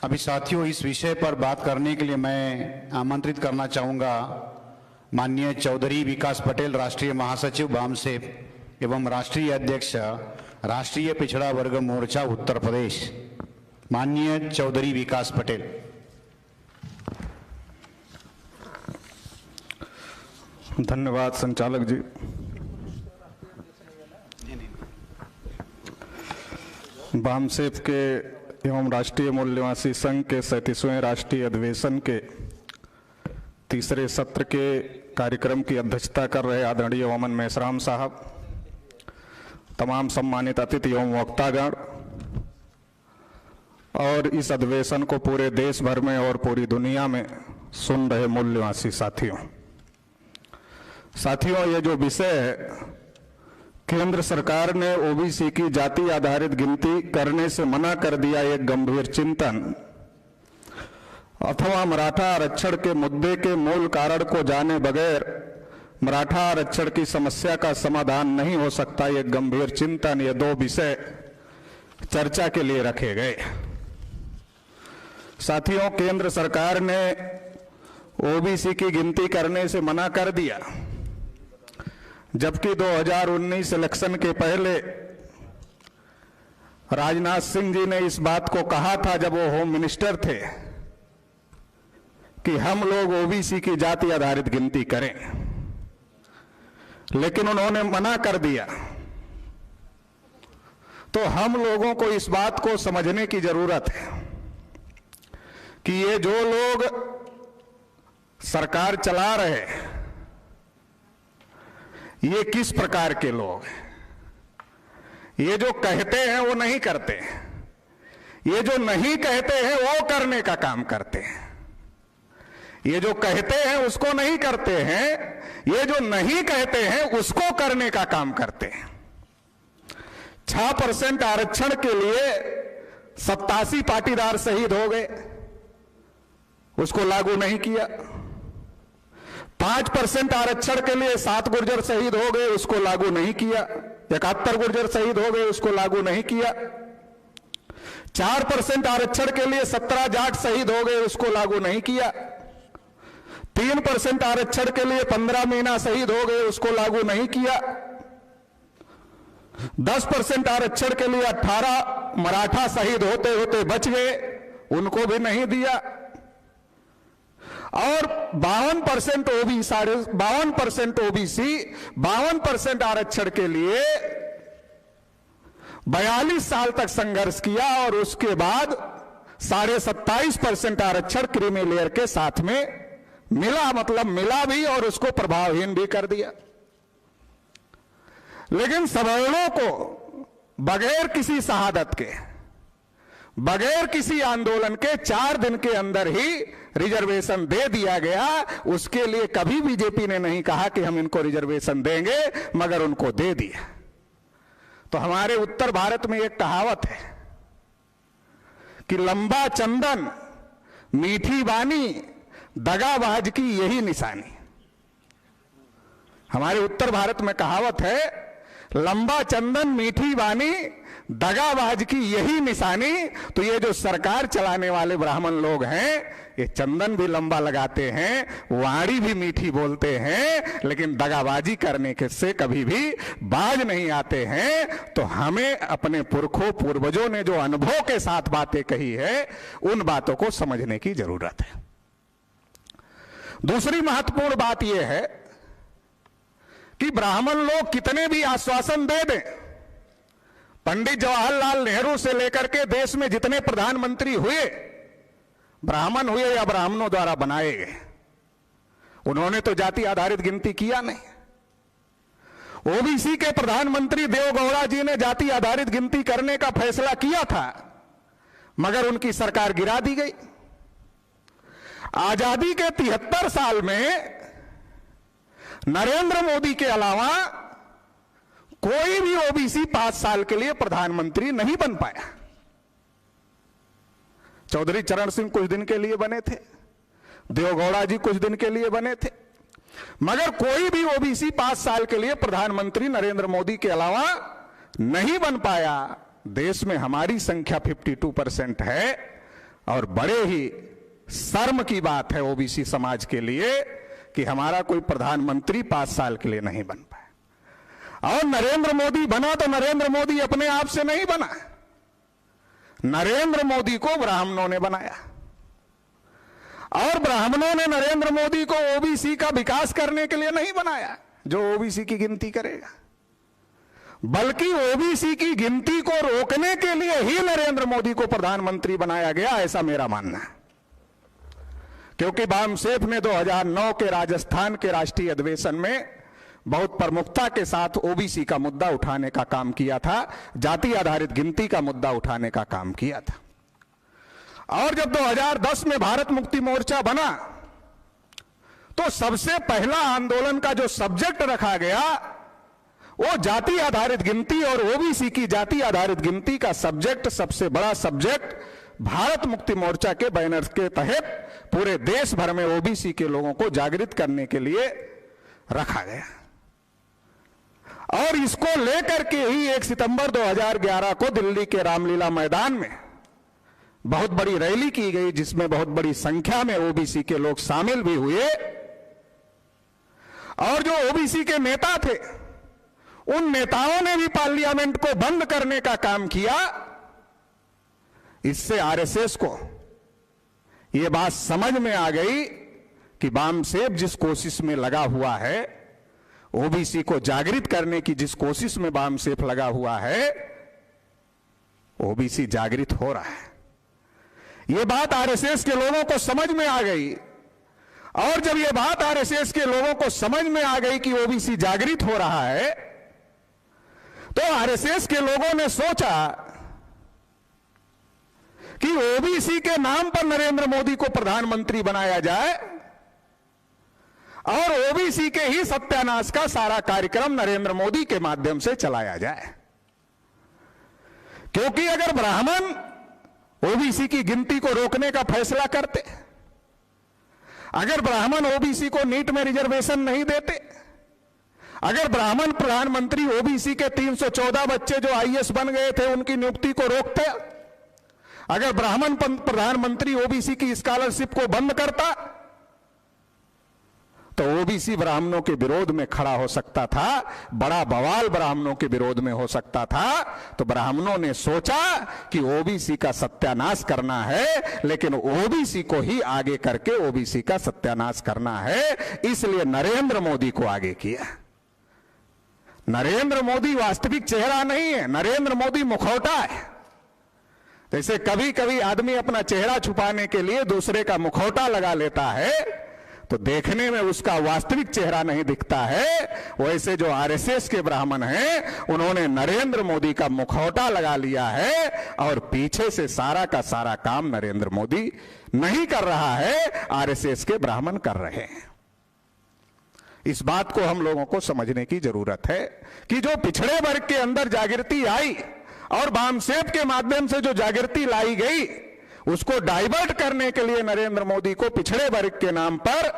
अभी साथियों, इस विषय पर बात करने के लिए मैं आमंत्रित करना चाहूँगा माननीय चौधरी विकास पटेल, राष्ट्रीय महासचिव बामसेफ एवं राष्ट्रीय अध्यक्ष राष्ट्रीय पिछड़ा वर्ग मोर्चा उत्तर प्रदेश, माननीय चौधरी विकास पटेल। धन्यवाद संचालक जी। बामसेफ के एवं राष्ट्रीय मूल निवासी संघ के 37वें राष्ट्रीय अधिवेशन के तीसरे सत्र के कार्यक्रम की अध्यक्षता कर रहे आदरणीय वामन मेश्राम साहब, तमाम सम्मानित अतिथि एवं वक्तागण और इस अधिवेशन को पूरे देश भर में और पूरी दुनिया में सुन रहे मूल निवासी साथियों, ये जो विषय है, केंद्र सरकार ने ओबीसी की जाति आधारित गिनती करने से मना कर दिया, एक गंभीर चिंतन अथवा मराठा आरक्षण के मुद्दे के मूल कारण को जाने बगैर मराठा आरक्षण की समस्या का समाधान नहीं हो सकता, एक गंभीर चिंतन, ये दो विषय चर्चा के लिए रखे गए। साथियों, केंद्र सरकार ने ओबीसी की गिनती करने से मना कर दिया, जबकि 2019 इलेक्शन के पहले राजनाथ सिंह जी ने इस बात को कहा था जब वो होम मिनिस्टर थे कि हम लोग ओबीसी की जाति आधारित गिनती करें, लेकिन उन्होंने मना कर दिया। तो हम लोगों को इस बात को समझने की जरूरत है कि ये जो लोग सरकार चला रहे हैं, ये किस प्रकार के लोग हैं। ये जो कहते हैं वो नहीं करते हैं, ये जो नहीं कहते हैं वो करने का काम करते हैं, ये जो कहते हैं उसको नहीं करते हैं, ये जो नहीं कहते हैं उसको करने का काम करते हैं। 6% आरक्षण के लिए 87 पाटीदार शहीद हो गए, उसको लागू नहीं किया। 5% आरक्षण के लिए 7 गुर्जर शहीद हो गए, उसको लागू नहीं किया। 71 गुर्जर शहीद हो गए, उसको लागू नहीं किया। 4% आरक्षण के लिए 17 जाट शहीद हो गए, उसको लागू नहीं किया। 3% आरक्षण के लिए 15 मीना शहीद हो गए, उसको लागू नहीं किया। 10% आरक्षण के लिए 18 मराठा शहीद होते होते बच गए, उनको भी नहीं दिया। और 52% ओबीसी 52% आरक्षण के लिए 42 साल तक संघर्ष किया और उसके बाद 27.5% आरक्षण क्रीमी लेयर के साथ में मिला, मतलब मिला भी और उसको प्रभावहीन भी कर दिया। लेकिन सवर्णों को बगैर किसी शहादत के, बगैर किसी आंदोलन के 4 दिन के अंदर ही रिजर्वेशन दे दिया गया। उसके लिए कभी बीजेपी ने नहीं कहा कि हम इनको रिजर्वेशन देंगे, मगर उनको दे दिया। तो हमारे उत्तर भारत में एक कहावत है कि लंबा चंदन मीठी बानी, दगाबाज की यही निशानी। हमारे उत्तर भारत में कहावत है, लंबा चंदन मीठी बानी, दगाबाज की यही निशानी। तो ये जो सरकार चलाने वाले ब्राह्मण लोग हैं, ये चंदन भी लंबा लगाते हैं, वाणी भी मीठी बोलते हैं, लेकिन दगाबाजी करने के से कभी भी बाज नहीं आते हैं। तो हमें अपने पुरखों पूर्वजों ने जो अनुभव के साथ बातें कही है, उन बातों को समझने की जरूरत है। दूसरी महत्वपूर्ण बात यह है कि ब्राह्मण लोग कितने भी आश्वासन दे दें, पंडित जवाहरलाल नेहरू से लेकर के देश में जितने प्रधानमंत्री हुए, ब्राह्मण हुए या ब्राह्मणों द्वारा बनाए गए, उन्होंने तो जाति आधारित गिनती किया नहीं। ओबीसी के प्रधानमंत्री देवगौड़ा जी ने जाति आधारित गिनती करने का फैसला किया था, मगर उनकी सरकार गिरा दी गई। आजादी के 73 साल में नरेंद्र मोदी के अलावा कोई भी ओबीसी 5 साल के लिए प्रधानमंत्री नहीं बन पाया। चौधरी चरण सिंह कुछ दिन के लिए बने थे, देवगौड़ा जी कुछ दिन के लिए बने थे, मगर कोई भी ओबीसी 5 साल के लिए प्रधानमंत्री नरेंद्र मोदी के अलावा नहीं बन पाया। देश में हमारी संख्या 52% है और बड़े ही शर्म की बात है ओबीसी समाज के लिए कि हमारा कोई प्रधानमंत्री 5 साल के लिए नहीं बन पाया। और नरेंद्र मोदी बना तो नरेंद्र मोदी अपने आप से नहीं बना, नरेंद्र मोदी को ब्राह्मणों ने बनाया। और ब्राह्मणों ने नरेंद्र मोदी को ओबीसी का विकास करने के लिए नहीं बनाया जो ओबीसी की गिनती करेगा, बल्कि ओबीसी की गिनती को रोकने के लिए ही नरेंद्र मोदी को प्रधानमंत्री बनाया गया, ऐसा मेरा मानना है। क्योंकि बामसेफ ने 2009 के राजस्थान के राष्ट्रीय अधिवेशन में बहुत प्रमुखता के साथ ओबीसी का मुद्दा उठाने का काम किया था, जाति आधारित गिनती का मुद्दा उठाने का काम किया था। और जब 2010 में भारत मुक्ति मोर्चा बना तो सबसे पहला आंदोलन का जो सब्जेक्ट रखा गया वो जाति आधारित गिनती, और ओबीसी की जाति आधारित गिनती का सब्जेक्ट, सबसे बड़ा सब्जेक्ट भारत मुक्ति मोर्चा के बैनर के तहत पूरे देश भर में ओबीसी के लोगों को जागृत करने के लिए रखा गया। और इसको लेकर के ही 1 सितंबर 2011 को दिल्ली के रामलीला मैदान में बहुत बड़ी रैली की गई, जिसमें बहुत बड़ी संख्या में ओबीसी के लोग शामिल भी हुए। और जो ओबीसी के नेता थे उन नेताओं ने भी पार्लियामेंट को बंद करने का काम किया। इससे आरएसएस को यह बात समझ में आ गई कि बामसेफ जिस कोशिश में लगा हुआ है, ओबीसी को जागृत करने की जिस कोशिश में बामसेफ लगा हुआ है, ओबीसी जागृत हो रहा है। यह बात आरएसएस के लोगों को समझ में आ गई। और जब यह बात आरएसएस के लोगों को समझ में आ गई कि ओबीसी जागृत हो रहा है, तो आरएसएस के लोगों ने सोचा कि ओबीसी के नाम पर नरेंद्र मोदी को प्रधानमंत्री बनाया जाए और ओबीसी के ही सत्यानाश का सारा कार्यक्रम नरेंद्र मोदी के माध्यम से चलाया जाए। क्योंकि अगर ब्राह्मण ओबीसी की गिनती को रोकने का फैसला करते, अगर ब्राह्मण ओबीसी को नीट में रिजर्वेशन नहीं देते, अगर ब्राह्मण प्रधानमंत्री ओबीसी के 314 बच्चे जो आईएएस बन गए थे उनकी नियुक्ति को रोकते, अगर ब्राह्मण प्रधानमंत्री ओबीसी की स्कॉलरशिप को बंद करता, तो ओबीसी ब्राह्मणों के विरोध में खड़ा हो सकता था, बड़ा बवाल ब्राह्मणों के विरोध में हो सकता था। तो ब्राह्मणों ने सोचा कि ओबीसी का सत्यानाश करना है, लेकिन ओबीसी को ही आगे करके ओबीसी का सत्यानाश करना है, इसलिए नरेंद्र मोदी को आगे किया। नरेंद्र मोदी वास्तविक चेहरा नहीं है, नरेंद्र मोदी मुखौटा है। जैसे कभी कभी आदमी अपना चेहरा छुपाने के लिए दूसरे का मुखौटा लगा लेता है तो देखने में उसका वास्तविक चेहरा नहीं दिखता है, वैसे जो आरएसएस के ब्राह्मण हैं उन्होंने नरेंद्र मोदी का मुखौटा लगा लिया है और पीछे से सारा का सारा काम नरेंद्र मोदी नहीं कर रहा है, आरएसएस के ब्राह्मण कर रहे हैं। इस बात को हम लोगों को समझने की जरूरत है कि जो पिछड़े वर्ग के अंदर जागृति आई और बामसेफ के माध्यम से जो जागृति लाई गई, उसको डाइवर्ट करने के लिए नरेंद्र मोदी को पिछड़े वर्ग के नाम पर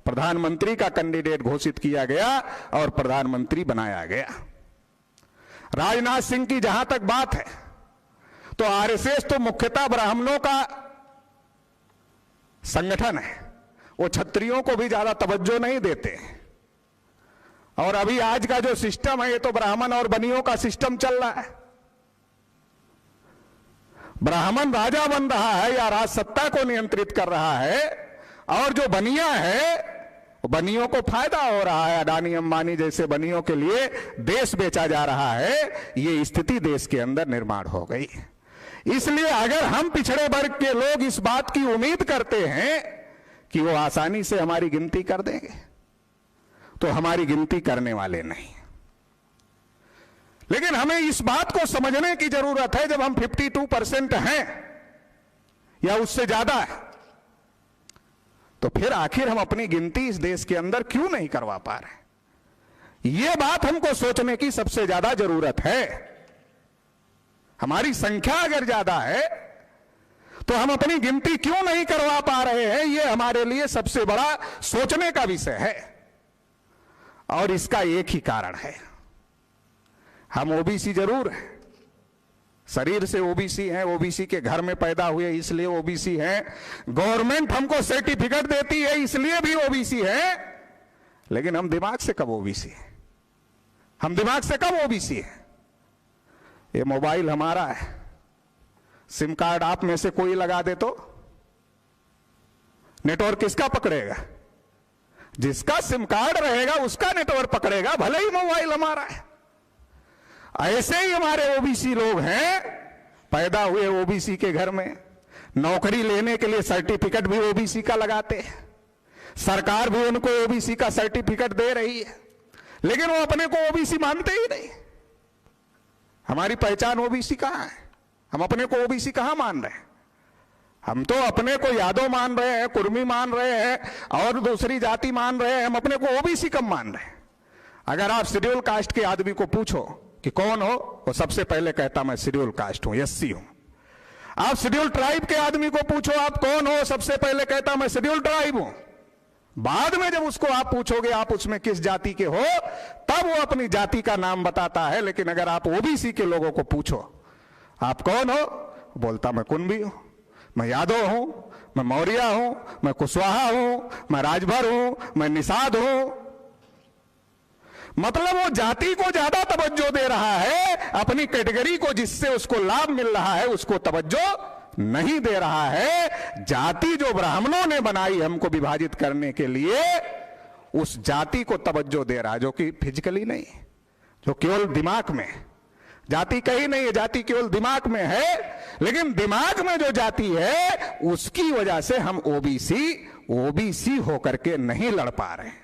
प्रधानमंत्री का कैंडिडेट घोषित किया गया और प्रधानमंत्री बनाया गया। राजनाथ सिंह की जहां तक बात है तो आरएसएस तो मुख्यतः ब्राह्मणों का संगठन है, वो क्षत्रियों को भी ज्यादा तवज्जो नहीं देते। और अभी आज का जो सिस्टम है ये तो ब्राह्मण और बनियों का सिस्टम चल रहा है। ब्राह्मण राजा बन रहा है या राज सत्ता को नियंत्रित कर रहा है, और जो बनिया है बनियों को फायदा हो रहा है। अडानी अंबानी जैसे बनियों के लिए देश बेचा जा रहा है, ये स्थिति देश के अंदर निर्माण हो गई। इसलिए अगर हम पिछड़े वर्ग के लोग इस बात की उम्मीद करते हैं कि वो आसानी से हमारी गिनती कर देंगे, तो हमारी गिनती करने वाले नहीं। लेकिन हमें इस बात को समझने की जरूरत है, जब हम 52% हैं या उससे ज्यादा है, तो फिर आखिर हम अपनी गिनती इस देश के अंदर क्यों नहीं करवा पा रहे? यह बात हमको सोचने की सबसे ज्यादा जरूरत है। हमारी संख्या अगर ज्यादा है तो हम अपनी गिनती क्यों नहीं करवा पा रहे हैं, यह हमारे लिए सबसे बड़ा सोचने का विषय है। और इसका एक ही कारण है, हम ओबीसी जरूर हैं, शरीर से ओबीसी हैं, ओबीसी के घर में पैदा हुए इसलिए ओबीसी हैं, गवर्नमेंट हमको सर्टिफिकेट देती है इसलिए भी ओबीसी है। लेकिन हम दिमाग से कब ओबीसी हैं? हम दिमाग से कब ओबीसी हैं? ये मोबाइल हमारा है, सिम कार्ड आप में से कोई लगा दे तो नेटवर्क किसका पकड़ेगा? जिसका सिम कार्ड रहेगा उसका नेटवर्क पकड़ेगा, भले ही मोबाइल हमारा है। ऐसे ही हमारे ओबीसी लोग हैं, पैदा हुए ओबीसी के घर में, नौकरी लेने के लिए सर्टिफिकेट भी ओबीसी का लगाते हैं, सरकार भी उनको ओबीसी का सर्टिफिकेट दे रही है, लेकिन वो अपने को ओबीसी मानते ही नहीं। हमारी पहचान ओबीसी कहां है? हम अपने को ओबीसी कहां मान रहे हैं? हम तो अपने को यादव मान रहे हैं, कुर्मी मान रहे हैं और दूसरी जाति मान रहे हैं, हम अपने को ओबीसी कब मान रहे हैं? अगर आप शेड्यूल कास्ट के आदमी को पूछो कि कौन हो, वो सबसे पहले कहता मैं शेड्यूल कास्ट हूं, एससी हूं। आप शेड्यूल ट्राइब के आदमी को पूछो आप कौन हो, सबसे पहले कहता मैं शेड्यूल ट्राइब हूं। बाद में जब उसको आप पूछोगे आप उसमें किस जाति के हो, तब वो अपनी जाति का नाम बताता है। लेकिन अगर आप ओबीसी के लोगों को पूछो आप कौन हो, बोलता मैं कुंभी हूं, मैं यादव हूं, मैं मौर्य हूं, मैं कुशवाहा हूं, मैं राजभर हूं, मैं निषाद हूं। मतलब वो जाति को ज्यादा तवज्जो दे रहा है, अपनी कैटेगरी को जिससे उसको लाभ मिल रहा है उसको तवज्जो नहीं दे रहा है। जाति जो ब्राह्मणों ने बनाई हमको विभाजित करने के लिए, उस जाति को तवज्जो दे रहा है, जो कि फिजिकली नहीं, जो केवल दिमाग में। जाति कहीं नहीं है, जाति केवल दिमाग में है। लेकिन दिमाग में जो जाति है उसकी वजह से हम ओबीसी होकर के नहीं लड़ पा रहे हैं।